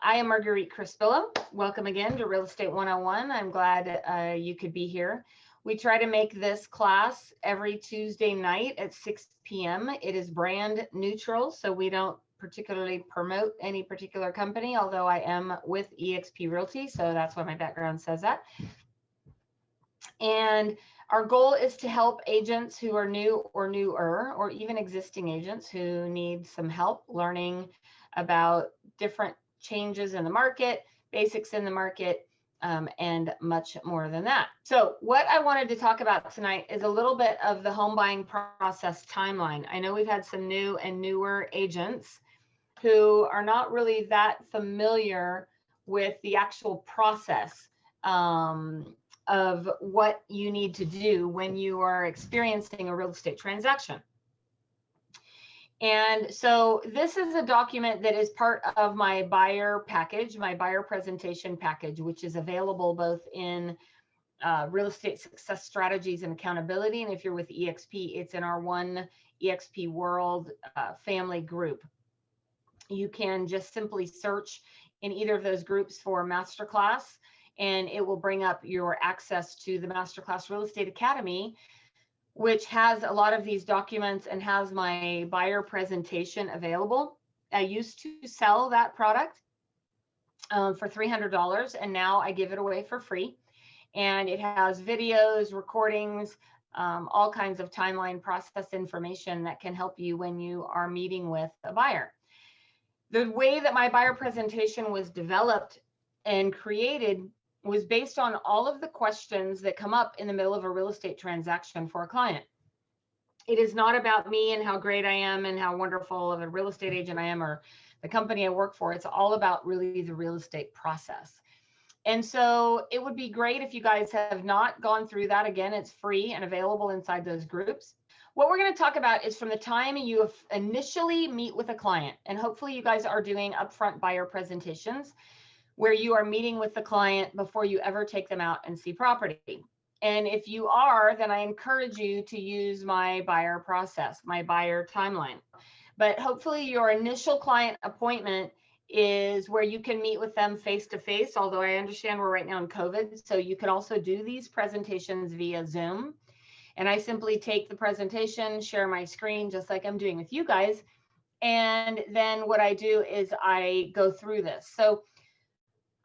I am Marguerite Crespillo. Welcome again to Real Estate 101. I'm glad you could be here. We try to make this class every Tuesday night at 6 p.m. It is brand neutral, so we don't particularly promote any particular company, although I am with eXp Realty, so that's why my background says that. And our goal is to help agents who are new or newer, or even existing agents who need some help learning about different changes in the market, basics in the market, and much more than that. So what I wanted to talk about tonight is a little bit of the home buying process timeline. I know we've had some new and newer agents who are not really that familiar with the actual process of what you need to do when you are experiencing a real estate transaction. And so this is a document that is part of my buyer package, my buyer presentation package, which is available both in real estate success strategies and accountability. And if you're with eXp, it's in our One eXp World family group. You can just simply search in either of those groups for masterclass, and it will bring up your access to the Masterclass Real Estate Academy, which has a lot of these documents and has my buyer presentation available. I used to sell that product for $300, and now I give it away for free. And it has videos, recordings, all kinds of timeline process information that can help you when you are meeting with a buyer. The way that my buyer presentation was developed and created was based on all of the questions that come up in the middle of a real estate transaction for a client. It is not about me and how great I am and how wonderful of a real estate agent I am or the company I work for. It's all about really the real estate process. And so it would be great if you guys have not gone through that. Again, it's free and available inside those groups. What we're going to talk about is from the time you initially meet with a client, and hopefully you guys are doing upfront buyer presentations where you are meeting with the client before you ever take them out and see property. And if you are, then I encourage you to use my buyer process, my buyer timeline. But hopefully your initial client appointment is where you can meet with them face to face, although I understand we're right now in COVID, so you can also do these presentations via Zoom. And I simply take the presentation, share my screen just like I'm doing with you guys. And then what I do is I go through this. So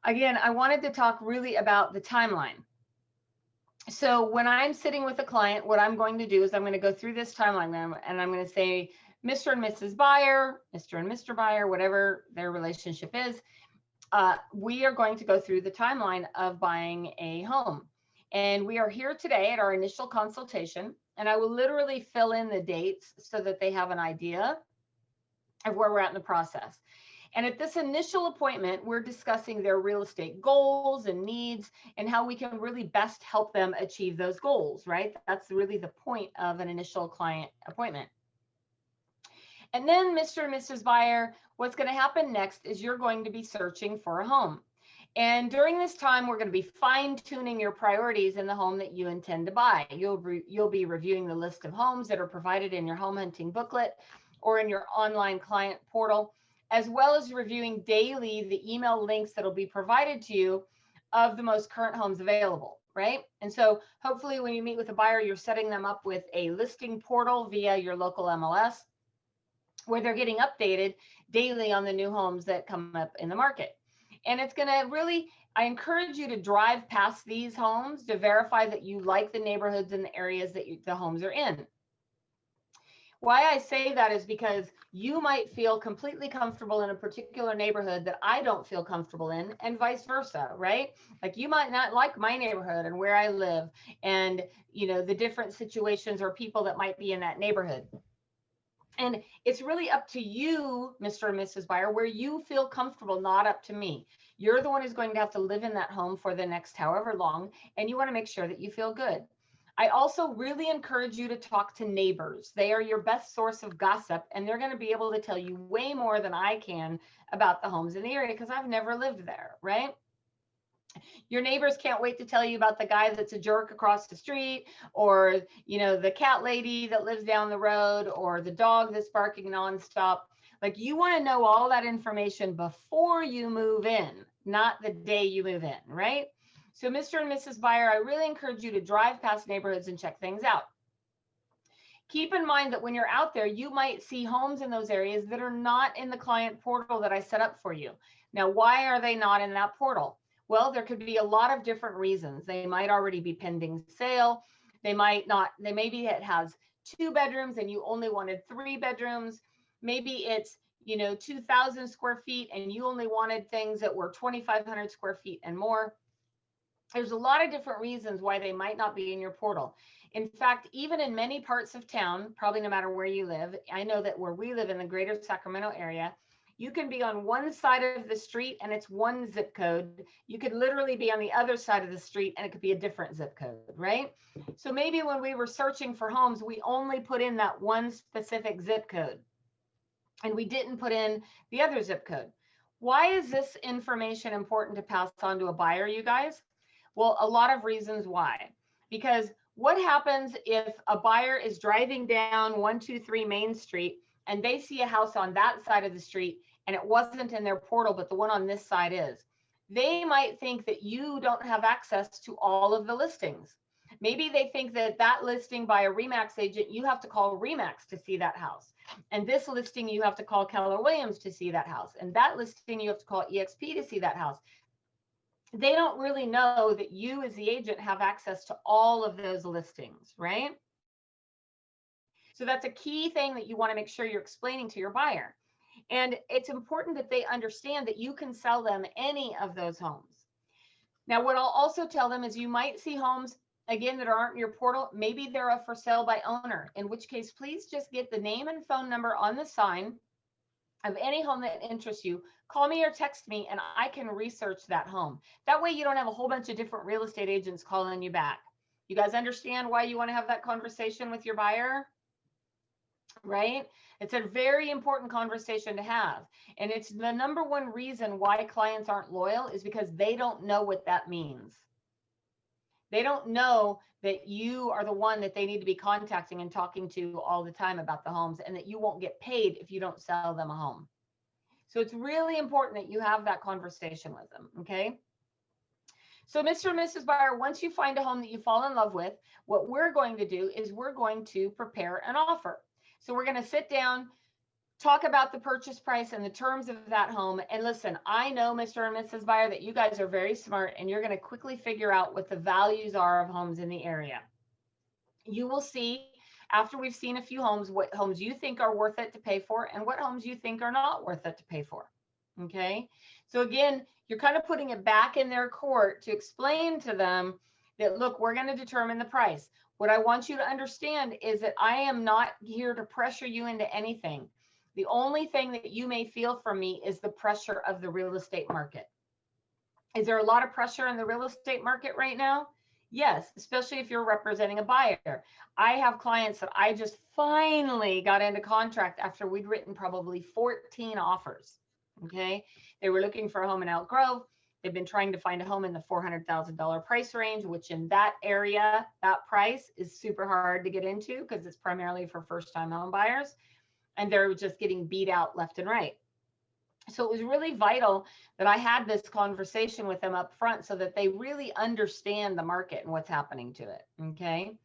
again, I wanted to talk really about the timeline. So when I'm sitting with a client, what I'm going to do is I'm going to go through this timeline and I'm going to say, Mr. and Mrs. Buyer, Mr. and Mr. Buyer, whatever their relationship is, we are going to go through the timeline of buying a home. And we are here today at our initial consultation, and I will literally fill in the dates so that they have an idea of where we're at in the process. And at this initial appointment, we're discussing their real estate goals and needs and how we can really best help them achieve those goals, right? That's really the point of an initial client appointment. And then Mr. and Mrs. Buyer, what's going to happen next is you're going to be searching for a home. And during this time, we're going to be fine-tuning your priorities in the home that you intend to buy. You'll be reviewing the list of homes that are provided in your home hunting booklet or in your online client portal, as well as reviewing daily the email links that will be provided to you of the most current homes available, right? And so hopefully when you meet with a buyer, you're setting them up with a listing portal via your local MLS where they're getting updated daily on the new homes that come up in the market. And it's going to really, I encourage you to drive past these homes to verify that you like the neighborhoods and the areas that the homes are in. Why I say that is because you might feel completely comfortable in a particular neighborhood that I don't feel comfortable in, and vice versa, right? Like you might not like my neighborhood and where I live and, you know, the different situations or people that might be in that neighborhood. And it's really up to you, Mr. and Mrs. Buyer, where you feel comfortable, not up to me. You're the one who's going to have to live in that home for the next however long, and you want to make sure that you feel good. I also really encourage you to talk to neighbors. They are your best source of gossip, and they're going to be able to tell you way more than I can about the homes in the area because I've never lived there, right? Your neighbors can't wait to tell you about the guy that's a jerk across the street, or, you know, the cat lady that lives down the road, or the dog that's barking nonstop. Like, you want to know all that information before you move in, not the day you move in, right? So Mr. and Mrs. Buyer, I really encourage you to drive past neighborhoods and check things out. Keep in mind that when you're out there, you might see homes in those areas that are not in the client portal that I set up for you. Now, why are they not in that portal? Well, there could be a lot of different reasons. They might already be pending sale. They might not, they maybe it has 2 bedrooms and you only wanted 3 bedrooms. Maybe it's, 2,000 square feet and you only wanted things that were 2,500 square feet and more. There's a lot of different reasons why they might not be in your portal. In fact, even in many parts of town, probably no matter where you live, I know that where we live in the greater Sacramento area, you can be on one side of the street and it's one zip code. You could literally be on the other side of the street and it could be a different zip code, right? So maybe when we were searching for homes, we only put in that one specific zip code and we didn't put in the other zip code. Why is this information important to pass on to a buyer, you guys? Well, a lot of reasons why. Because what happens if a buyer is driving down 123 Main Street and they see a house on that side of the street and it wasn't in their portal, but the one on this side is? They might think that you don't have access to all of the listings. Maybe they think that that listing by a RE/MAX agent, you have to call RE/MAX to see that house. And this listing, you have to call Keller Williams to see that house. And that listing, you have to call EXP to see that house. They don't really know that you as the agent have access to all of those listings, right? So that's a key thing that you want to make sure you're explaining to your buyer. And it's important that they understand that you can sell them any of those homes. Now, what I'll also tell them is you might see homes, again, that aren't in your portal. Maybe they're a for sale by owner, in which case, please just get the name and phone number on the sign of any home that interests you. Call me or text me and I can research that home. That way you don't have a whole bunch of different real estate agents calling you back. You guys understand why you want to have that conversation with your buyer? Right? It's a very important conversation to have. And it's the number one reason why clients aren't loyal is because they don't know what that means. They don't know that you are the one that they need to be contacting and talking to all the time about the homes, and that you won't get paid if you don't sell them a home. So it's really important that you have that conversation with them, okay? So Mr. and Mrs. Buyer, once you find a home that you fall in love with, what we're going to do is we're going to prepare an offer. So we're going to sit down, talk about the purchase price and the terms of that home. And listen, I know, Mr. and Mrs. Buyer, that you guys are very smart and you're going to quickly figure out what the values are of homes in the area. You will see after we've seen a few homes, what homes you think are worth it to pay for and what homes you think are not worth it to pay for. Okay. So again, you're kind of putting it back in their court to explain to them that, look, we're going to determine the price. What I want you to understand is that I am not here to pressure you into anything. The only thing that you may feel from me is the pressure of the real estate market. Is there a lot of pressure in the real estate market right now? Yes, especially if you're representing a buyer. I have clients that I just finally got into contract after we'd written probably 14 offers. Okay. They were looking for a home in Elk Grove. They've been trying to find a home in the $400,000 price range, which in that area, that price is super hard to get into because it's primarily for first-time home buyers. And they're just getting beat out left and right. So it was really vital that I had this conversation with them up front so that they really understand the market and what's happening to it. Okay.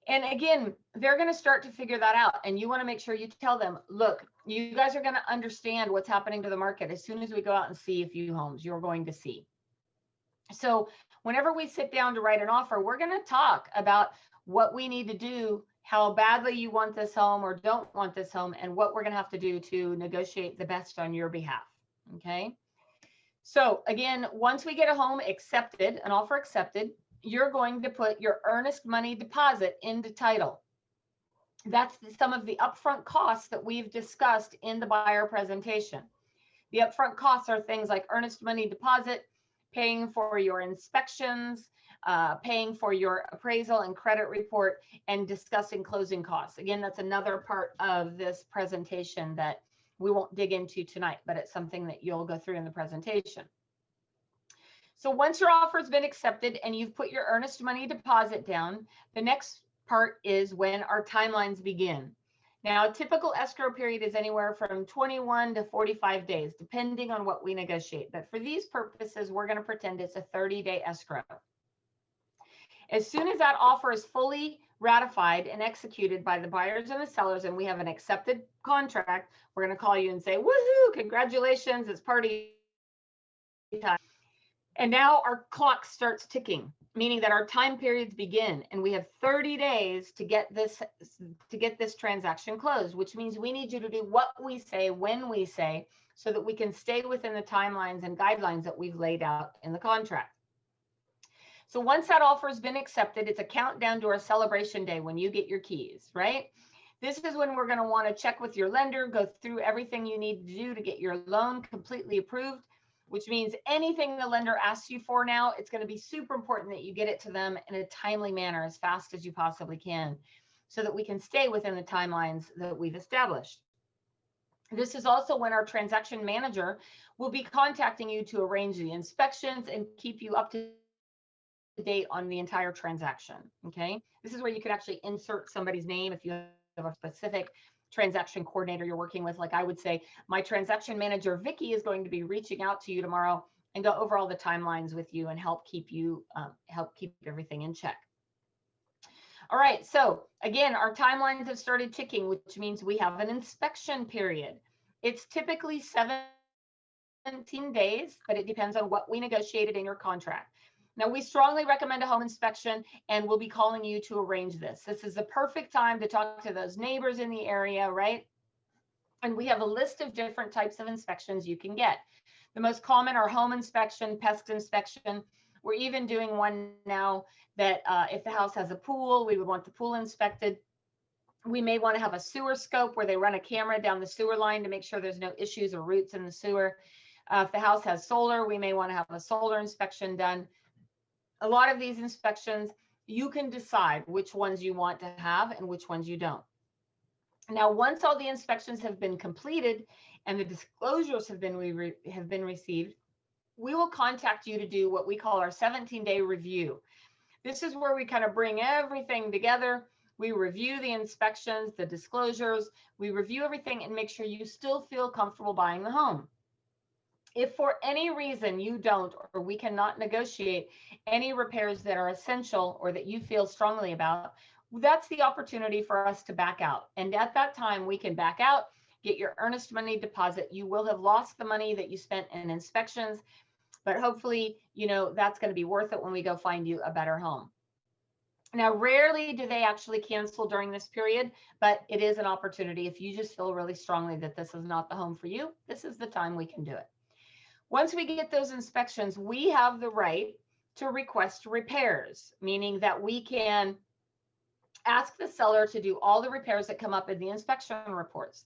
And again, they're going to start to figure that out. And you want to make sure you tell them, look, you guys are going to understand what's happening to the market. As soon as we go out and see a few homes, you're going to see. So whenever we sit down to write an offer, we're going to talk about what we need to do, how badly you want this home or don't want this home, and what we're going to have to do to negotiate the best on your behalf. Okay. So again, once we get a home accepted, an offer accepted, you're going to put your earnest money deposit into title. That's some of the upfront costs that we've discussed in the buyer presentation. The upfront costs are things like earnest money deposit, paying for your inspections, paying for your appraisal and credit report, and discussing closing costs. Again, that's another part of this presentation that we won't dig into tonight, but it's something that you'll go through in the presentation. So once your offer has been accepted and you've put your earnest money deposit down, the next part is when our timelines begin. Now, a typical escrow period is anywhere from 21 to 45 days, depending on what we negotiate. But for these purposes, we're going to pretend it's a 30-day escrow. As soon as that offer is fully ratified and executed by the buyers and the sellers, and we have an accepted contract, we're going to call you and say, woohoo, congratulations, it's party time. And now our clock starts ticking, meaning that our time periods begin, and we have 30 days to get this transaction closed, which means we need you to do what we say when we say, so that we can stay within the timelines and guidelines that we've laid out in the contract. So once that offer has been accepted, it's a countdown to our celebration day when you get your keys, right? This is when we're going to want to check with your lender, go through everything you need to do to get your loan completely approved, which means anything the lender asks you for now, it's going to be super important that you get it to them in a timely manner, as fast as you possibly can, so that we can stay within the timelines that we've established. This is also when our transaction manager will be contacting you to arrange the inspections and keep you up to date on the entire transaction. Okay, this is where you could actually insert somebody's name if you have a specific transaction coordinator you're working with. Like I would say, my transaction manager Vicky is going to be reaching out to you tomorrow and go over all the timelines with you and help keep everything in check. All right, so again, our timelines have started ticking, which means we have an inspection period. It's typically 17 days, but it depends on what we negotiated in your contract. Now, we strongly recommend a home inspection, and we'll be calling you to arrange this. This is the perfect time to talk to those neighbors in the area, right? And we have a list of different types of inspections you can get. The most common are home inspection, pest inspection. We're even doing one now that if the house has a pool, we would want the pool inspected. We may want to have a sewer scope where they run a camera down the sewer line to make sure there's no issues or roots in the sewer. If the house has solar, we may want to have a solar inspection done. A lot of these inspections, you can decide which ones you want to have and which ones you don't. Now, once all the inspections have been completed and the disclosures have been received, we will contact you to do what we call our 17-day review. This is where we kind of bring everything together. We review the inspections, the disclosures, we review everything and make sure you still feel comfortable buying the home. If for any reason you don't, or we cannot negotiate any repairs that are essential or that you feel strongly about, that's the opportunity for us to back out. And at that time, we can back out, get your earnest money deposit. You will have lost the money that you spent in inspections, but hopefully, you know, that's going to be worth it when we go find you a better home. Now, rarely do they actually cancel during this period, but it is an opportunity. If you just feel really strongly that this is not the home for you, this is the time we can do it. Once we get those inspections, we have the right to request repairs, meaning that we can ask the seller to do all the repairs that come up in the inspection reports.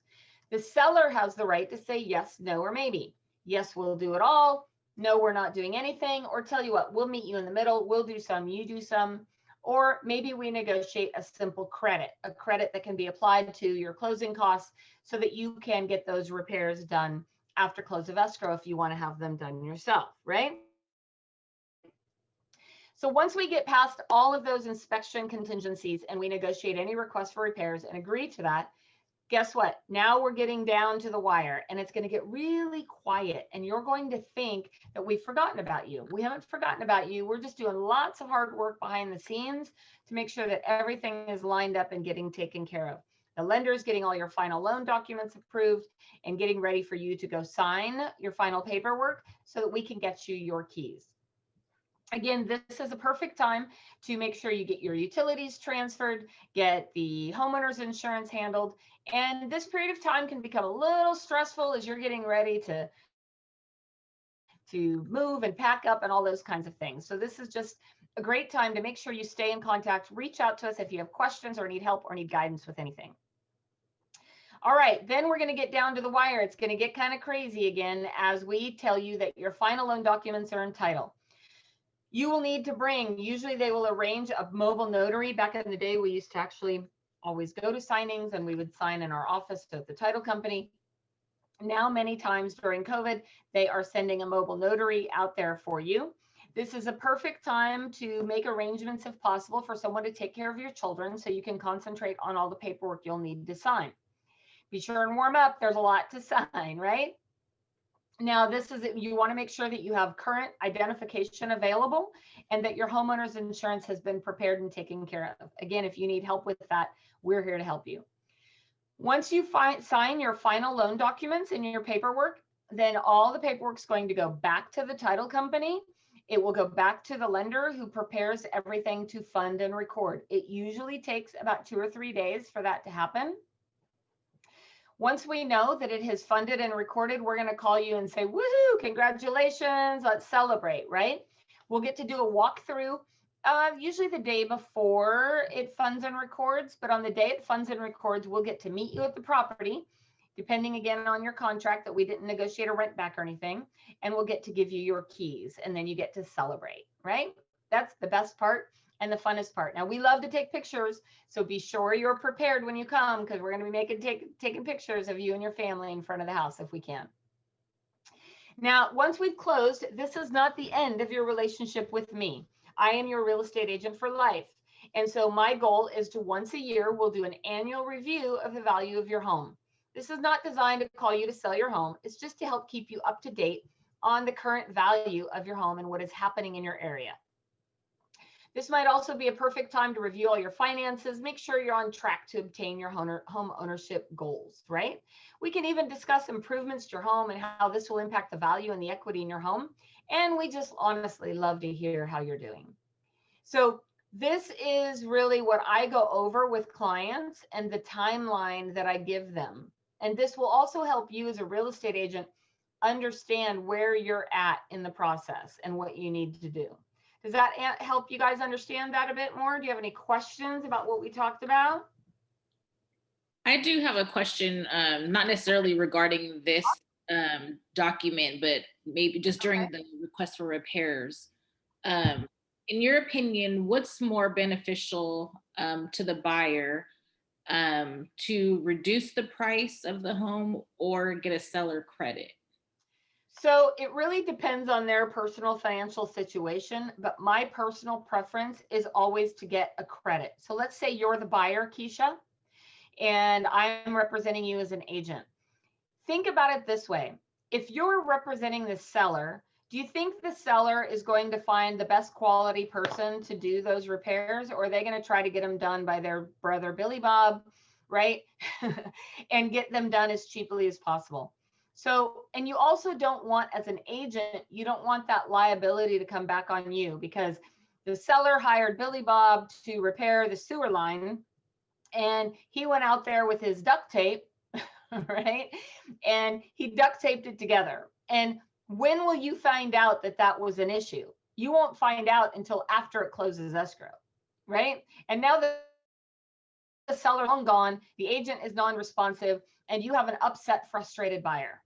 The seller has the right to say yes, no, or maybe. Yes, we'll do it all. No, we're not doing anything. Or tell you what, we'll meet you in the middle. We'll do some, you do some. Or maybe we negotiate a simple credit, a credit that can be applied to your closing costs so that you can get those repairs done after close of escrow if you want to have them done yourself, right? So once we get past all of those inspection contingencies and we negotiate any request for repairs and agree to that, guess what? Now we're getting down to the wire and it's going to get really quiet and you're going to think that we've forgotten about you. We haven't forgotten about you. We're just doing lots of hard work behind the scenes to make sure that everything is lined up and getting taken care of. The lender is getting all your final loan documents approved and getting ready for you to go sign your final paperwork so that we can get you your keys. Again, this is a perfect time to make sure you get your utilities transferred, get the homeowner's insurance handled, and this period of time can become a little stressful as you're getting ready to move and pack up and all those kinds of things. So this is just a great time to make sure you stay in contact. Reach out to us if you have questions or need help or need guidance with anything. All right, then we're going to get down to the wire. It's going to get kind of crazy again as we tell you that your final loan documents are in title. You will need to bring, usually they will arrange a mobile notary. Back in the day, we used to actually always go to signings and we would sign in our office at the title company. Now, many times during COVID, they are sending a mobile notary out there for you. This is a perfect time to make arrangements, if possible, for someone to take care of your children so you can concentrate on all the paperwork you'll need to sign. Be sure and warm up. There's a lot to sign, right? Now, you want to make sure that you have current identification available and that your homeowner's insurance has been prepared and taken care of. Again, if you need help with that, we're here to help you. Once you sign your final loan documents and your paperwork, then all the paperwork is going to go back to the title company. It will go back to the lender who prepares everything to fund and record. It usually takes about 2 or 3 days for that to happen. Once we know that it has funded and recorded, we're going to call you and say, woohoo, congratulations, let's celebrate, right? We'll get to do a walkthrough, usually the day before it funds and records, but on the day it funds and records, we'll get to meet you at the property, depending again on your contract that we didn't negotiate a rent back or anything, and we'll get to give you your keys, and then you get to celebrate, right? That's the best part and the funnest part. Now, we love to take pictures, so be sure you're prepared when you come, because we're going to be taking pictures of you and your family in front of the house if we can. Now, once we've closed, this is not the end of your relationship with me. I am your real estate agent for life. And so my goal is to once a year, we'll do an annual review of the value of your home. This is not designed to call you to sell your home. It's just to help keep you up to date on the current value of your home and what is happening in your area. This might also be a perfect time to review all your finances, make sure you're on track to obtain your home ownership goals, right? We can even discuss improvements to your home and how this will impact the value and the equity in your home. And we just honestly love to hear how you're doing. So this is really what I go over with clients and the timeline that I give them. And this will also help you as a real estate agent understand where you're at in the process and what you need to do. Does that help you guys understand that a bit more? Do you have any questions about what we talked about? I do have a question, not necessarily regarding this document, but maybe just during the request for repairs. In your opinion, what's more beneficial to the buyer, to reduce the price of the home or get a seller credit? So it really depends on their personal financial situation, but my personal preference is always to get a credit. So let's say you're the buyer, Keisha, and I'm representing you as an agent. Think about it this way. If you're representing the seller, do you think the seller is going to find the best quality person to do those repairs, or are they going to try to get them done by their brother Billy Bob, right? And get them done as cheaply as possible? So, and you also don't want, as an agent, you don't want that liability to come back on you, because the seller hired Billy Bob to repair the sewer line, and he went out there with his duct tape, right? And he duct taped it together. And when will you find out that that was an issue? You won't find out until after it closes escrow, right? And now the seller is long gone, the agent is non-responsive, and you have an upset, frustrated buyer.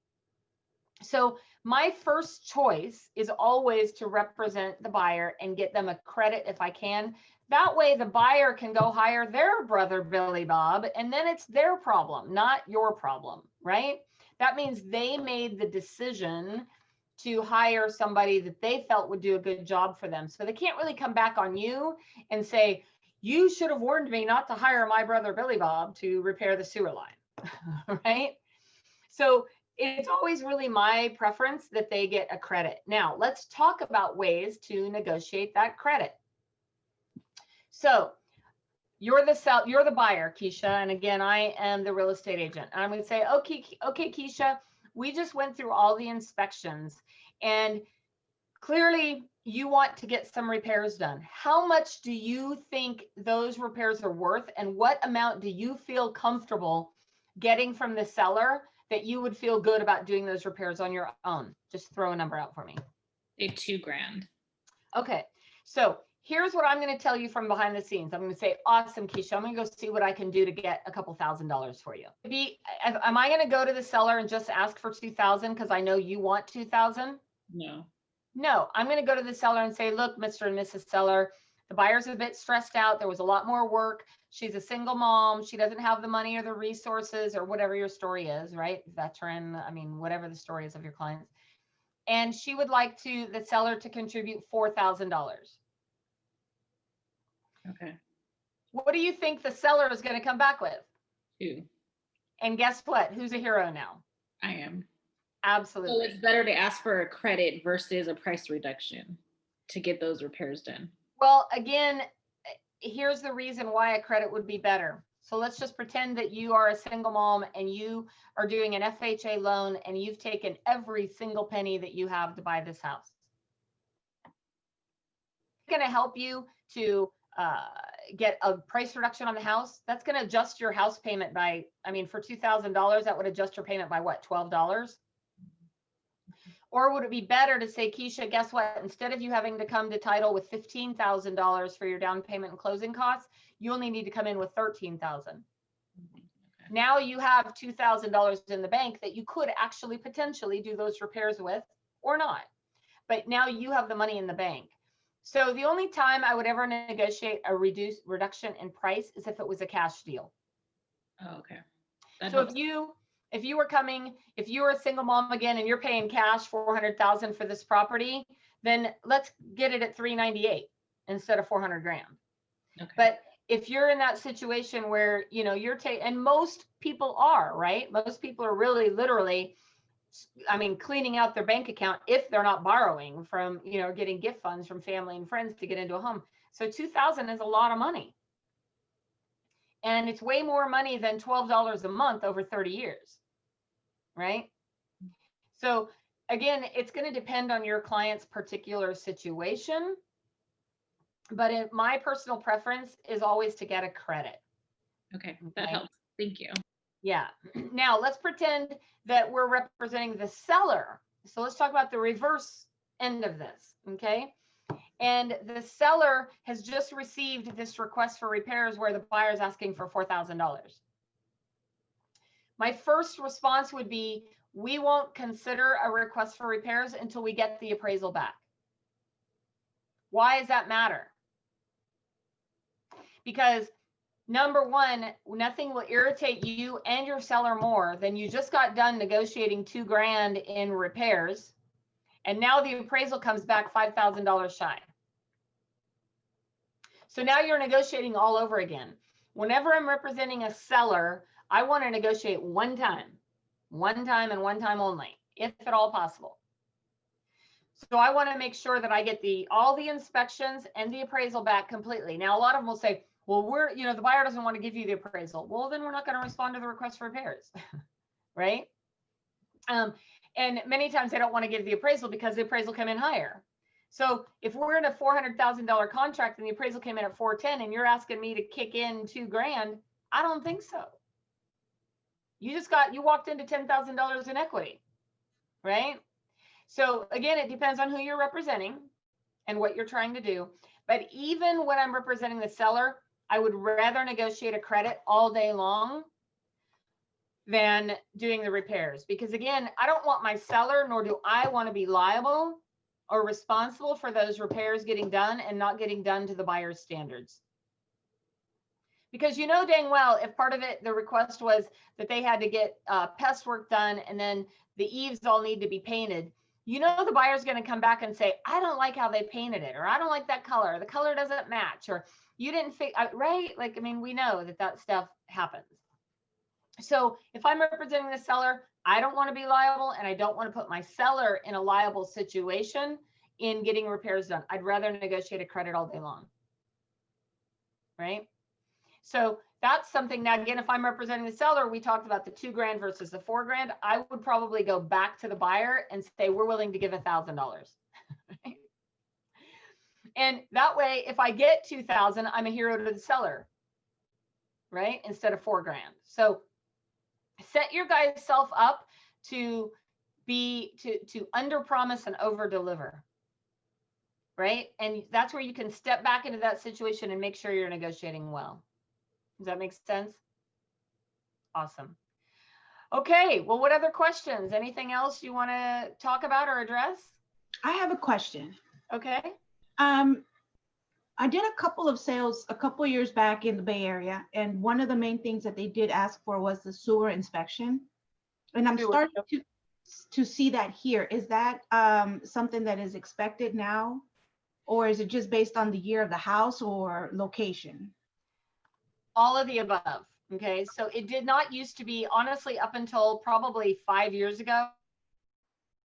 So my first choice is always to represent the buyer and get them a credit if I can. That way the buyer can go hire their brother Billy Bob, and then it's their problem, not your problem, right? That means they made the decision to hire somebody that they felt would do a good job for them. So they can't really come back on you and say, you should have warned me not to hire my brother Billy Bob to repair the sewer line, right? So it's always really my preference that they get a credit. Now, let's talk about ways to negotiate that credit. So you're the buyer, Keisha, and again, I am the real estate agent. And I'm going to say, okay, Keisha, we just went through all the inspections, and clearly you want to get some repairs done. How much do you think those repairs are worth, and what amount do you feel comfortable getting from the seller that you would feel good about doing those repairs on your own? Just throw a number out for me. Say $2,000. Okay, so here's what I'm going to tell you from behind the scenes. I'm going to say, awesome, Keisha, I'm going to go see what I can do to get a couple $1,000s for you. Am I going to go to the seller and just ask for $2,000 because I know you want $2,000? No, I'm going to go to the seller and say, look, Mr. and Mrs. Seller, the buyer's a bit stressed out. There was a lot more work. She's a single mom. She doesn't have the money or the resources or whatever your story is, right? Veteran, I mean, whatever the story is of your clients. And she would like the seller to contribute $4,000. Okay. What do you think the seller is going to come back with? 2. And guess what? Who's a hero now? I am. Absolutely. So it's better to ask for a credit versus a price reduction to get those repairs done. Well, again, here's the reason why a credit would be better. So let's just pretend that you are a single mom and you are doing an FHA loan and you've taken every single penny that you have to buy this house. It's going to help you to get a price reduction on the house. That's going to adjust your house payment by, I mean, for $2,000, that would adjust your payment by what, $12? Or would it be better to say, Keisha, guess what? Instead of you having to come to title with $15,000 for your down payment and closing costs, you only need to come in with $13,000. Okay. Now you have $2,000 in the bank that you could actually potentially do those repairs with or not. But now you have the money in the bank. So the only time I would ever negotiate a reduction in price is if it was a cash deal. Oh, okay. That so helps. If you were a single mom again and you're paying cash $400,000 for this property, then let's get it at $398 instead of $400,000. Okay. But if you're in that situation where, you know, you're and most people are, right? Most people are really literally, I mean, cleaning out their bank account if they're not borrowing from, you know, getting gift funds from family and friends to get into a home. So $2,000 is a lot of money. And it's way more money than $12 a month over 30 years. Right? So again, it's going to depend on your client's particular situation. But my personal preference is always to get a credit. Okay, that helps. Thank you. Yeah. Now let's pretend that we're representing the seller. So let's talk about the reverse end of this. Okay. And the seller has just received this request for repairs where the buyer is asking for $4,000. My first response would be, we won't consider a request for repairs until we get the appraisal back. Why does that matter? Because number one, nothing will irritate you and your seller more than you just got done negotiating $2,000 in repairs, and now the appraisal comes back $5,000 shy. So now you're negotiating all over again. Whenever I'm representing a seller, I want to negotiate one time and one time only, if at all possible. So I want to make sure that I get all the inspections and the appraisal back completely. Now, a lot of them will say, well, the buyer doesn't want to give you the appraisal. Well, then we're not going to respond to the request for repairs, right? And many times they don't want to give the appraisal because the appraisal came in higher. So if we're in a $400,000 contract and the appraisal came in at $410,000 and you're asking me to kick in $2,000, I don't think so. You walked into $10,000 in equity, right? So again, it depends on who you're representing and what you're trying to do. But even when I'm representing the seller, I would rather negotiate a credit all day long than doing the repairs. Because again, I don't want my seller, nor do I want to be liable or responsible for those repairs getting done and not getting done to the buyer's standards. Because you know dang well, if part of it, the request was that they had to get pest work done and then the eaves all need to be painted, you know the buyer's going to come back and say, I don't like how they painted it, or I don't like that color, the color doesn't match, or you didn't fit, right? Like, I mean, we know that stuff happens. So if I'm representing the seller, I don't want to be liable, and I don't want to put my seller in a liable situation in getting repairs done. I'd rather negotiate a credit all day long, right? So that's something. Now, again, if I'm representing the seller, we talked about the $2,000 versus the $4,000. I would probably go back to the buyer and say, we're willing to give $1,000. And that way, if I get $2,000, I'm a hero to the seller, right? Instead of $4,000. So set your guys self up to under promise and over deliver, right? And that's where you can step back into that situation and make sure you're negotiating well. Does that make sense? Awesome. Okay, well, what other questions? Anything else you want to talk about or address? I have a question. Okay. I did a couple of sales a couple of years back in the Bay Area, and one of the main things that they did ask for was the sewer inspection. And I'm starting to see that here. Is that something that is expected now, or is it just based on the year of the house or location? All of the above. Okay, so it did not used to be, honestly, up until probably 5 years ago,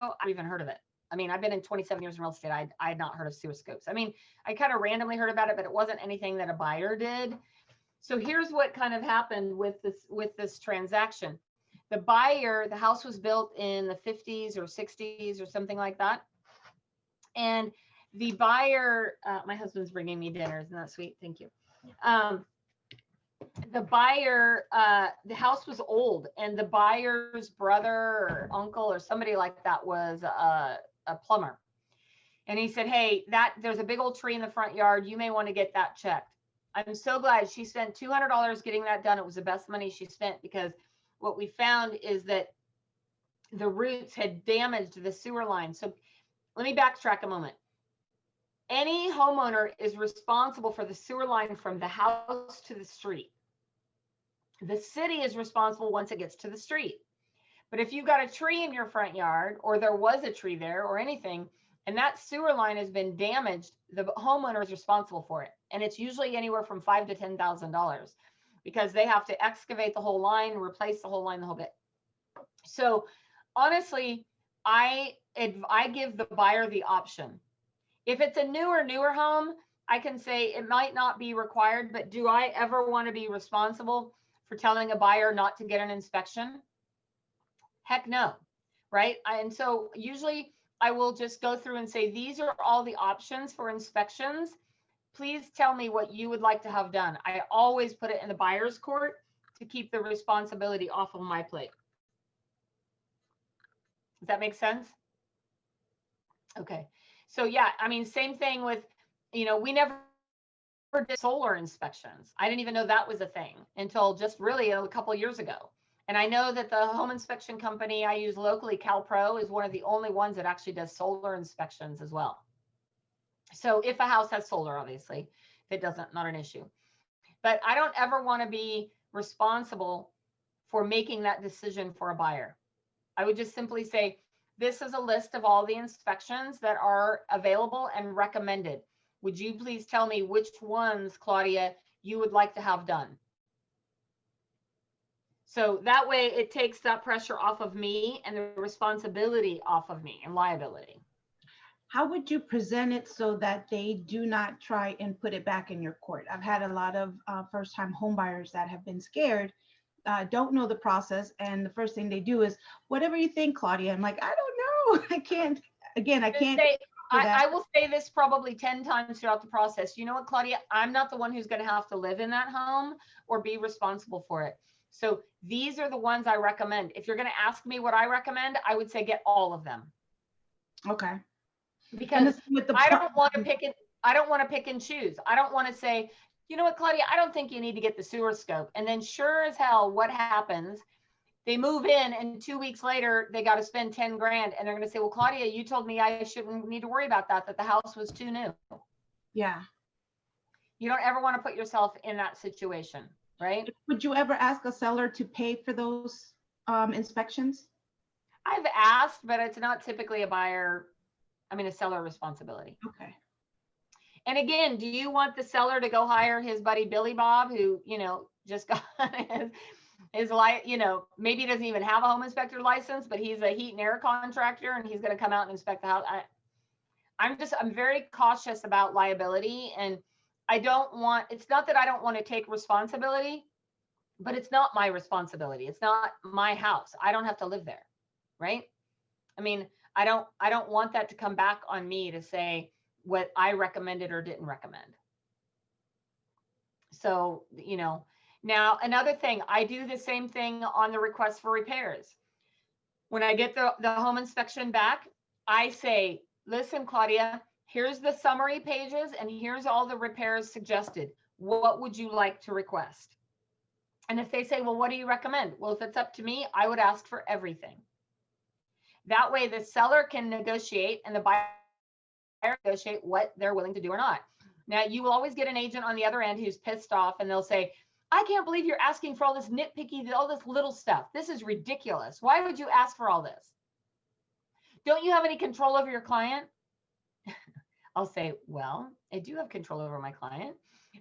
I even heard of it. I mean, I've been in 27 years in real estate. I had not heard of sewer scopes. I mean, I kind of randomly heard about it, but it wasn't anything that a buyer did. So here's what kind of happened with this transaction. The buyer, the house was built in the 50s or 60s or something like that. And the buyer, my husband's bringing me dinner. Isn't that sweet? Thank you. The buyer, the house was old, and the buyer's brother or uncle or somebody like that was a plumber. And he said, hey, there's a big old tree in the front yard. You may want to get that checked. I'm so glad she spent $200 getting that done. It was the best money she spent, because what we found is that the roots had damaged the sewer line. So let me backtrack a moment. Any homeowner is responsible for the sewer line from the house to the street. The city is responsible once it gets to the street. But if you've got a tree in your front yard, or there was a tree there or anything, and that sewer line has been damaged, the homeowner is responsible for it. And it's usually anywhere from $5,000 to $10,000, because they have to excavate the whole line, replace the whole line, the whole bit. So honestly, I give the buyer the option. If it's a newer home, I can say it might not be required, but do I ever want to be responsible for telling a buyer not to get an inspection? Heck no, right? And so usually I will just go through and say, these are all the options for inspections. Please tell me what you would like to have done. I always put it in the buyer's court to keep the responsibility off of my plate. Does that make sense? Okay. So yeah, I mean, same thing with, we never did solar inspections. I didn't even know that was a thing until just really a couple of years ago. And I know that the home inspection company I use locally, CalPro, is one of the only ones that actually does solar inspections as well. So if a house has solar, obviously, if it doesn't, not an issue. But I don't ever want to be responsible for making that decision for a buyer. I would just simply say, this is a list of all the inspections that are available and recommended. Would you please tell me which ones, Claudia, you would like to have done? So that way it takes that pressure off of me and the responsibility off of me and liability. How would you present it so that they do not try and put it back in your court? I've had a lot of first-time home buyers that have been scared, don't know the process, and the first thing they do is, whatever you think, Claudia. I'm like, I don't know. I can't. Again, I can't. I will say this probably 10 times throughout the process. You know what, Claudia? I'm not the one who's going to have to live in that home or be responsible for it. So these are the ones I recommend. If you're going to ask me what I recommend, I would say get all of them. Okay. Because I don't want to pick it. I don't want to pick and choose. I don't want to say, you know what, Claudia, I don't think you need to get the sewer scope. And then sure as hell, what happens? They move in, and 2 weeks later, they got to spend 10 grand. And they're going to say, well, Claudia, you told me I shouldn't need to worry about that the house was too new. Yeah. You don't ever want to put yourself in that situation, right? Would you ever ask a seller to pay for those inspections? I've asked, but it's not typically a seller responsibility. Okay. And again, do you want the seller to go hire his buddy Billy Bob, who, just got his maybe he doesn't even have a home inspector license, but he's a heat and air contractor, and he's going to come out and inspect the house. I'm very cautious about liability, and it's not that I don't want to take responsibility, but it's not my responsibility. It's not my house. I don't have to live there. Right. I mean, I don't want that to come back on me to say what I recommended or didn't recommend. So, now another thing, I do the same thing on the request for repairs. When I get the home inspection back, I say, listen, Claudia, here's the summary pages and here's all the repairs suggested. What would you like to request? And if they say, well, what do you recommend? Well, if it's up to me, I would ask for everything. That way the seller can negotiate and the buyer negotiate what they're willing to do or not. Now, you will always get an agent on the other end who's pissed off, and they'll say, I can't believe you're asking for all this nitpicky, all this little stuff. This is ridiculous. Why would you ask for all this? Don't you have any control over your client? I'll say, well, I do have control over my client,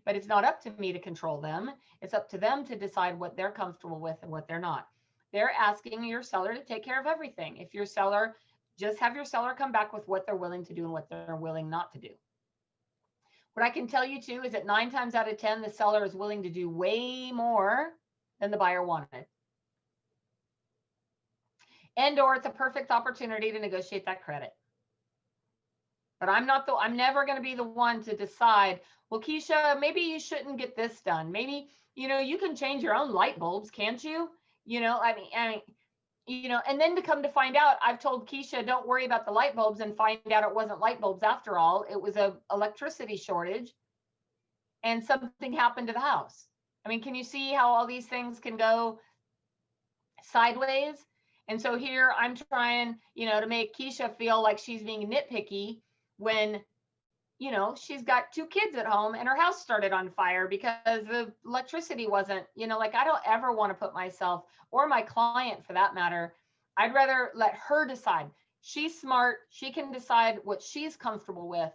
but it's not up to me to control them. It's up to them to decide what they're comfortable with and what they're not. They're asking your seller to take care of everything. If your seller, just have your seller come back with what they're willing to do and what they're willing not to do. What I can tell you too is that 9 times out of 10, the seller is willing to do way more than the buyer wanted. And or it's a perfect opportunity to negotiate that credit. But I'm never going to be the one to decide, well, Keisha, maybe you shouldn't get this done. Maybe, you can change your own light bulbs, can't you? I mean, and then to come to find out, I've told Keisha, don't worry about the light bulbs, and find out it wasn't light bulbs after all. It was a electricity shortage and something happened to the house. I mean, can you see how all these things can go sideways? And so here I'm trying, to make Keisha feel like she's being nitpicky when, she's got 2 kids at home and her house started on fire because the electricity wasn't, I don't ever want to put myself, or my client for that matter, I'd rather let her decide. She's smart. She can decide what she's comfortable with.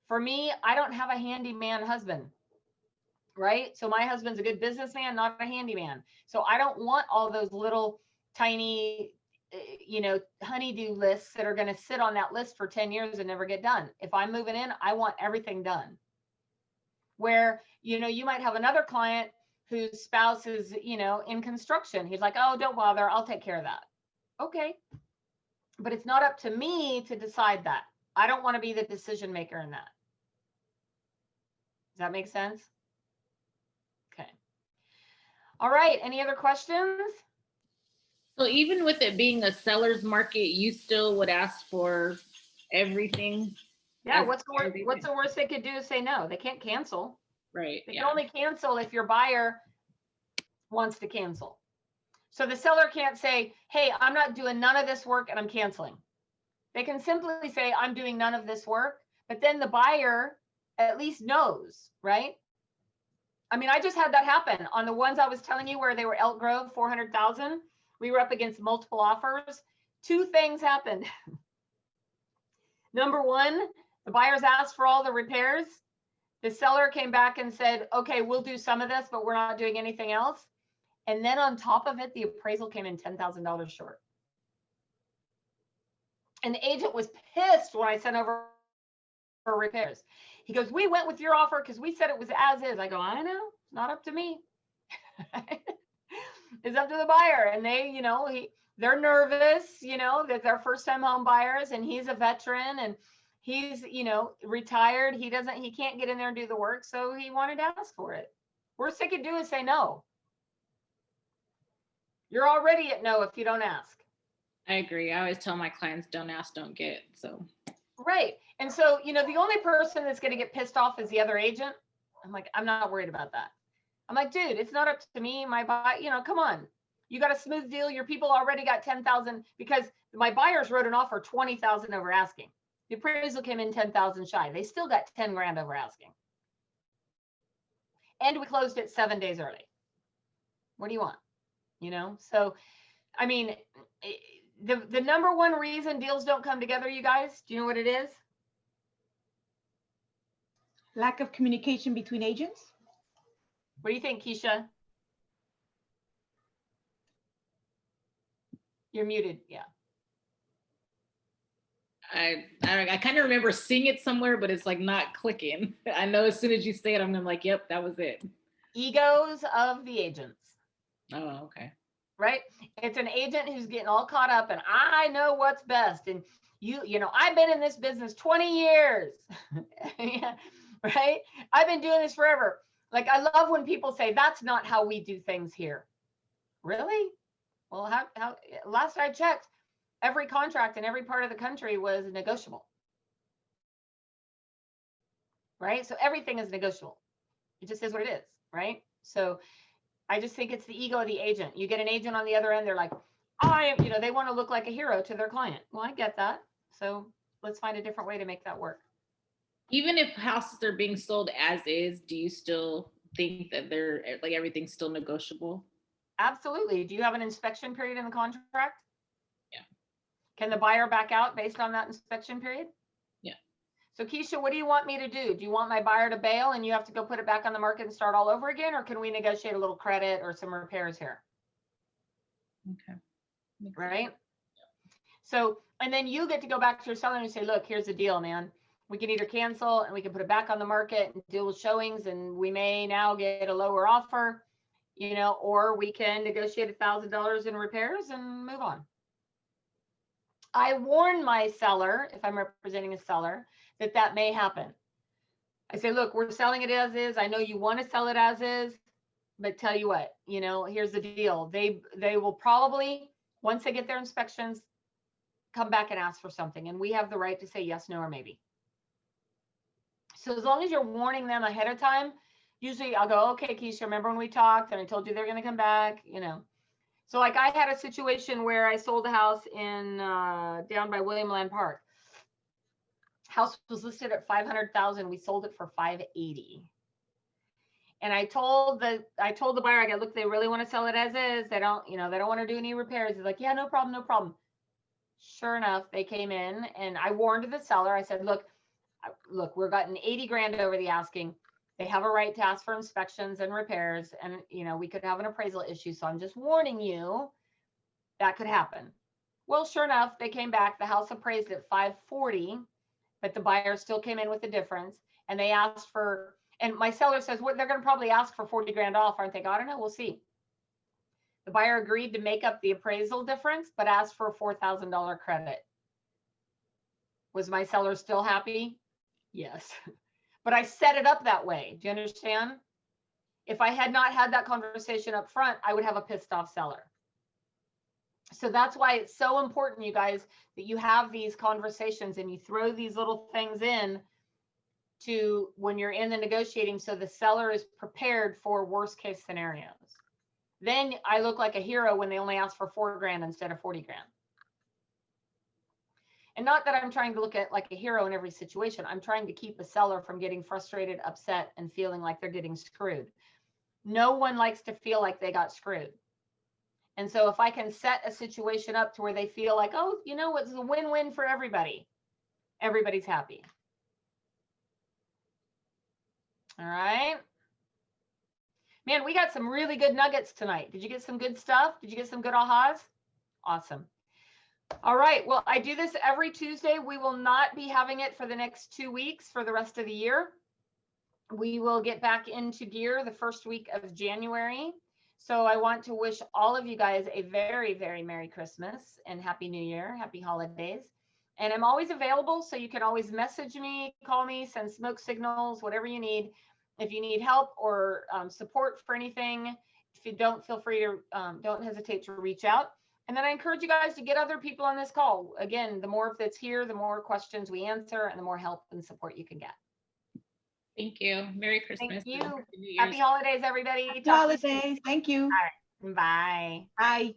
For me, I don't have a handyman husband, right? So my husband's a good businessman, not a handyman. So I don't want all those little tiny, honeydew lists that are going to sit on that list for 10 years and never get done. If I'm moving in, I want everything done. Where, you might have another client whose spouse is, in construction. He's like, oh, don't bother, I'll take care of that. Okay. But it's not up to me to decide that. I don't want to be the decision maker in that. Does that make sense? Okay. All right. Any other questions? So even with it being a seller's market, you still would ask for everything? Yeah, what's the worst they could do is say no. They can't cancel. Right. They can only cancel if your buyer wants to cancel. So the seller can't say, hey, I'm not doing none of this work and I'm canceling. They can simply say, I'm doing none of this work, but then the buyer at least knows, right? I mean, I just had that happen on the ones I was telling you where they were Elk Grove, 400,000. We were up against multiple offers. 2 things happened. Number one, the buyers asked for all the repairs. The seller came back and said, okay, we'll do some of this, but we're not doing anything else. And then on top of it, the appraisal came in $10,000 short. And the agent was pissed when I sent over for repairs. He goes, we went with your offer because we said it was as is. I go, I know, it's not up to me. It's up to the buyer. And they, they're nervous, that they're first time home buyers, and he's a veteran and he's, retired. He can't get in there and do the work. So he wanted to ask for it. Worst they could do is say no. You're already at no if you don't ask. I agree. I always tell my clients, don't ask, don't get. So. Right. And so, the only person that's going to get pissed off is the other agent. I'm like, I'm not worried about that. I'm like, dude, it's not up to me. My buy, come on. You got a smooth deal. Your people already got 10,000 because my buyers wrote an offer 20,000 over asking. The appraisal came in 10,000 shy. They still got 10 grand over asking. And we closed it 7 days early. What do you want? So, I mean, the number one reason deals don't come together, you guys, do you know what it is? Lack of communication between agents. What do you think, Keisha? You're muted. Yeah. I kind of remember seeing it somewhere, but it's like not clicking. I know as soon as you say it, I'm like, yep, that was it. Egos of the agents. Oh, okay. Right? It's an agent who's getting all caught up and I know what's best. And I've been in this business 20 years. Yeah, right? I've been doing this forever. Like, I love when people say, that's not how we do things here. Really? Well, how last I checked, every contract in every part of the country was negotiable. Right? So everything is negotiable. It just is what it is, right? So I just think it's the ego of the agent. You get an agent on the other end, they're like, they want to look like a hero to their client. Well, I get that. So let's find a different way to make that work. Even if houses are being sold as is, do you still think that they're like everything's still negotiable? Absolutely. Do you have an inspection period in the contract? Yeah. Can the buyer back out based on that inspection period? Yeah. So Keisha, what do you want me to do? Do you want my buyer to bail and you have to go put it back on the market and start all over again? Or can we negotiate a little credit or some repairs here? Okay. Makes sense. Right? So, and then you get to go back to your seller and say, look, here's the deal, man. We can either cancel and we can put it back on the market and deal with showings, and we may now get a lower offer, you know, or we can negotiate $1,000 in repairs and move on. I warn my seller, if I'm representing a seller, that that may happen. I say, look, we're selling it as is. I know you want to sell it as is, but tell you what, you know, here's the deal. They will probably, once they get their inspections, come back and ask for something. And we have the right to say yes, no, or maybe. So as long as you're warning them ahead of time, usually I'll go, okay, Keisha, remember when we talked and I told you they're going to come back, you know. So like I had a situation where I sold a house in down by William Land Park. House was listed at 500,000. We sold it for 580. And I told the buyer, I go, look, they really want to sell it as is. They don't, you know, they don't want to do any repairs. He's like, yeah, no problem, no problem. Sure enough, they came in and I warned the seller. I said, look, we're gotten 80 grand over the asking. They have a right to ask for inspections and repairs, and you know, we could have an appraisal issue. So I'm just warning you that could happen. Well, sure enough, they came back. The house appraised at 540, but the buyer still came in with the difference, and they asked for, and my seller says, well, they're going to probably ask for 40 grand off, aren't they? I don't know. We'll see. The buyer agreed to make up the appraisal difference, but asked for a $4,000 credit. Was my seller still happy? Yes. But I set it up that way. Do you understand? If I had not had that conversation up front, I would have a pissed off seller. So that's why it's so important, you guys, that you have these conversations and you throw these little things in to when you're in the negotiating, so the seller is prepared for worst case scenarios. Then I look like a hero when they only ask for 4 grand instead of 40 grand. And not that I'm trying to look at like a hero in every situation. I'm trying to keep a seller from getting frustrated, upset, and feeling like they're getting screwed. No one likes to feel like they got screwed. And so if I can set a situation up to where they feel like, oh, you know, it's a win-win for everybody, everybody's happy. All right. Man, we got some really good nuggets tonight. Did you get some good stuff? Did you get some good ahas? Awesome. All right. Well, I do this every Tuesday. We will not be having it for the next 2 weeks for the rest of the year. We will get back into gear the first week of January. So I want to wish all of you guys a very, very Merry Christmas and Happy New Year, Happy Holidays. And I'm always available, so you can always message me, call me, send smoke signals, whatever you need. If you need help or support for anything, if you don't, feel free to, don't hesitate to reach out. And then I encourage you guys to get other people on this call. Again, the more that's here, the more questions we answer and the more help and support you can get. Thank you. Merry Christmas. Thank you. Happy holidays, everybody. Happy holidays. Thank you. All right. Bye. Bye.